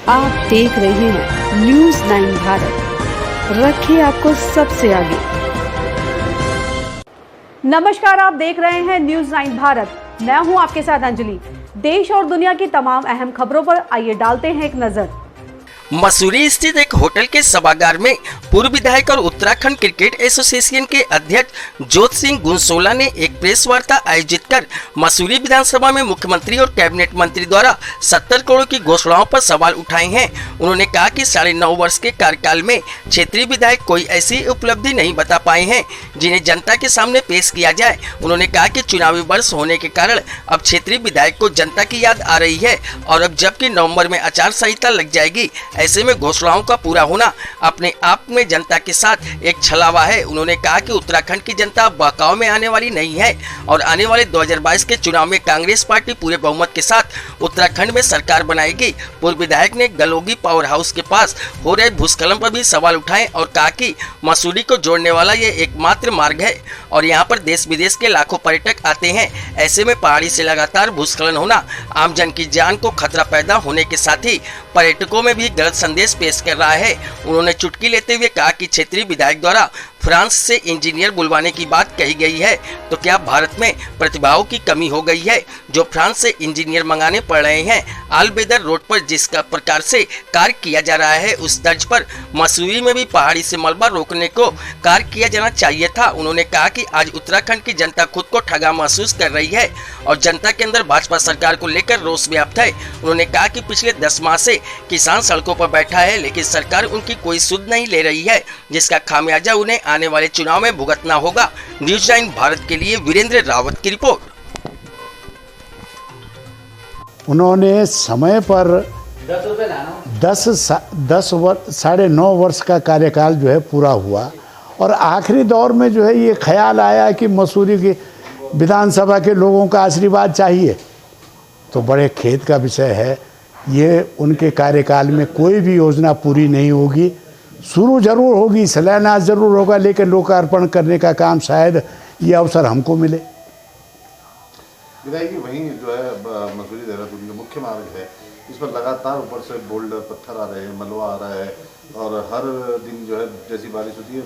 आप देख रहे हैं न्यूज़ 9 भारत, रखिए आपको सबसे आगे। नमस्कार, आप देख रहे हैं न्यूज़ 9 भारत। मैं हूं आपके साथ अंजलि। देश और दुनिया की तमाम अहम खबरों पर आइए डालते हैं एक नजर। मसूरी स्थित एक होटल के सभागार में पूर्व विधायक और उत्तराखंड क्रिकेट एसोसिएशन के अध्यक्ष जोत सिंह गुंसोला ने एक प्रेस वार्ता आयोजित कर मसूरी विधानसभा में मुख्यमंत्री और कैबिनेट मंत्री द्वारा 70 करोड़ की घोषणाओं पर सवाल उठाए हैं। उन्होंने कहा कि 9.5 वर्ष के कार्यकाल में क्षेत्रीय विधायक कोई ऐसी उपलब्धि नहीं बता पाए हैं जिन्हें जनता के सामने पेश किया जाए। उन्होंने कहा कि चुनावी वर्ष होने के कारण अब क्षेत्रीय विधायक को जनता की याद आ रही है और अब जबकि नवंबर में आचार संहिता लग जाएगी, ऐसे में घोषणाओं का पूरा होना अपने आप में जनता के साथ एक छलावा है। उन्होंने कहा कि उत्तराखंड की जनता बहकाव में आने वाली नहीं है और आने वाले 2022 के चुनाव में कांग्रेस पार्टी पूरे बहुमत के साथ उत्तराखंड में सरकार बनाएगी। पूर्व विधायक ने गलोगी पावर हाउस के पास हो रहे भूस्खलन पर भी सवाल उठाए और कहा कि मसूरी को जोड़ने वाला ये एकमात्र मार्ग है और यहाँ पर देश विदेश के लाखों पर्यटक आते हैं। ऐसे में पहाड़ी से लगातार भूस्खलन होना आमजन की जान को खतरा पैदा होने के साथ ही पर्यटकों में भी गलत संदेश पेश कर रहा है। उन्होंने चुटकी लेते हुए कहा कि क्षेत्रीय विधायक द्वारा फ्रांस से इंजीनियर बुलवाने की बात कही गई है, तो क्या भारत में प्रतिभाओं की कमी हो गई है जो फ्रांस से इंजीनियर मंगाने पड़ रहे हैं। आलबेदर रोड पर जिस प्रकार से कार्य किया जा रहा है उस तर्ज पर मसूरी में भी पहाड़ी से मलबा रोकने को कार्य किया जाना चाहिए था। उन्होंने कहा कि आज उत्तराखंड की जनता खुद को ठगा महसूस कर रही है और जनता के अंदर भाजपा सरकार को लेकर रोष व्याप्त है। उन्होंने कहा कि पिछले 10 माह से किसान सड़कों पर बैठा है लेकिन सरकार उनकी कोई सुध नहीं ले रही है, जिसका खामियाजा उन्हें आने वाले चुनाव में भुगतना होगा। न्यूज़ 9 भारत के लिए वीरेंद्र रावत की रिपोर्ट। उन्होंने समय पर 9.5 वर्ष का कार्यकाल जो है पूरा हुआ और आखिरी दौर में जो है ये ख्याल आया कि मसूरी की विधानसभा के लोगों का आशीर्वाद चाहिए, तो बड़े खेद का विषय है। ये उनके कार्यकाल में कोई भी योजना पूरी नहीं होगी। शुरू जरूर होगी, शिलान्यास जरूर होगा, लेकिन लोकार्पण करने का काम शायद ये अवसर हमको मिले। विधायक जी, वहीं जो है मसूरी देहरादून का मुख्य मार्ग है, इस पर लगातार ऊपर से बोल्डर पत्थर आ रहे हैं, मलबा आ रहा है और हर दिन जो है जैसी बारिश होती है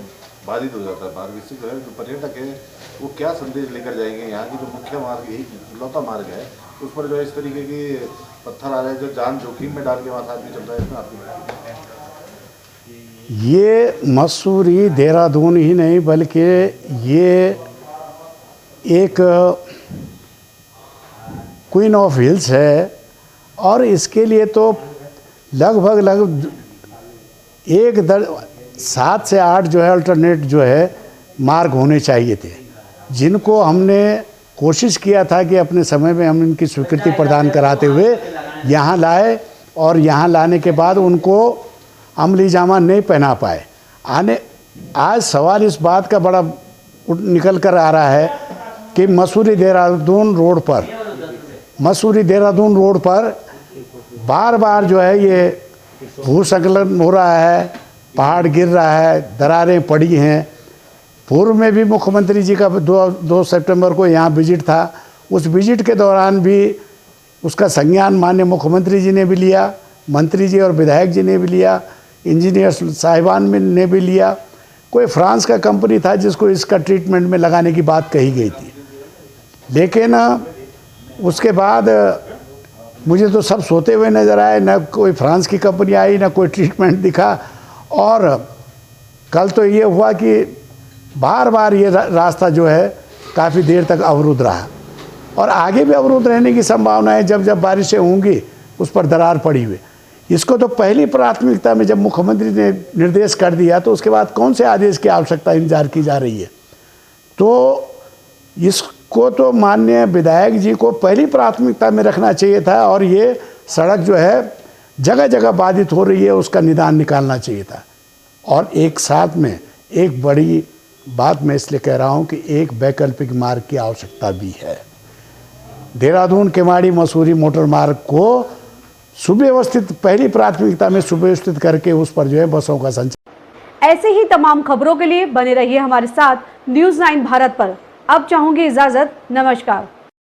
बाधित हो जाता है मार्ग। इससे जो है जो पर्यटक है वो क्या संदेश लेकर जाएंगे। यहाँ की जो मुख्य मार्ग यही इकलौता मार्ग है उस पर जो है इस तरीके की पत्थर आ रहे हैं जो जान जोखिम में डाल के वहाँ आदमी चल रहा है, इसमें आपकी ये मसूरी देहरादून ही नहीं बल्कि ये एक क्वीन ऑफ हिल्स है और इसके लिए तो लगभग 7 से 8 जो है अल्टरनेट जो है मार्ग होने चाहिए थे, जिनको हमने कोशिश किया था कि अपने समय में हम इनकी स्वीकृति प्रदान कराते हुए यहाँ लाए और यहाँ लाने के बाद उनको अमली जामा नहीं पहना पाए। आज सवाल इस बात का बड़ा निकल कर आ रहा है कि मसूरी देहरादून रोड पर बार बार जो है ये भूस्खलन हो रहा है, पहाड़ गिर रहा है, दरारें पड़ी हैं। पूर्व में भी मुख्यमंत्री जी का 2 सितंबर को यहाँ विजिट था। उस विजिट के दौरान भी उसका संज्ञान माननीय मुख्यमंत्री जी ने भी लिया, मंत्री जी और विधायक जी ने भी लिया, इंजीनियर साहिबान ने भी लिया। कोई फ्रांस का कंपनी था जिसको इसका ट्रीटमेंट में लगाने की बात कही गई थी, लेकिन उसके बाद मुझे तो सब सोते हुए नज़र आए। न कोई फ्रांस की कंपनी आई, न कोई ट्रीटमेंट दिखा और कल तो ये हुआ कि बार बार ये रास्ता जो है काफ़ी देर तक अवरुद्ध रहा और आगे भी अवरुद्ध रहने की संभावना है। जब बारिशें होंगी उस पर दरार पड़ी हुई। इसको तो पहली प्राथमिकता में जब मुख्यमंत्री ने निर्देश कर दिया तो उसके बाद कौन से आदेश की आवश्यकता इंतजार की जा रही है। तो इसको तो माननीय विधायक जी को पहली प्राथमिकता में रखना चाहिए था और ये सड़क जो है जगह जगह बाधित हो रही है उसका निदान निकालना चाहिए था। और एक साथ में एक बड़ी बात मैं इसलिए कह रहा हूँ कि एक वैकल्पिक मार्ग की आवश्यकता भी है। देहरादून केमाड़ी मसूरी मोटर मार्ग को सुव्यवस्थित पहली प्राथमिकता में सुव्यवस्थित करके उस पर जो है बसों का संचालन। ऐसे ही तमाम खबरों के लिए बने रहिए हमारे साथ न्यूज़ 9 भारत पर। अब चाहूंगी इजाजत, नमस्कार।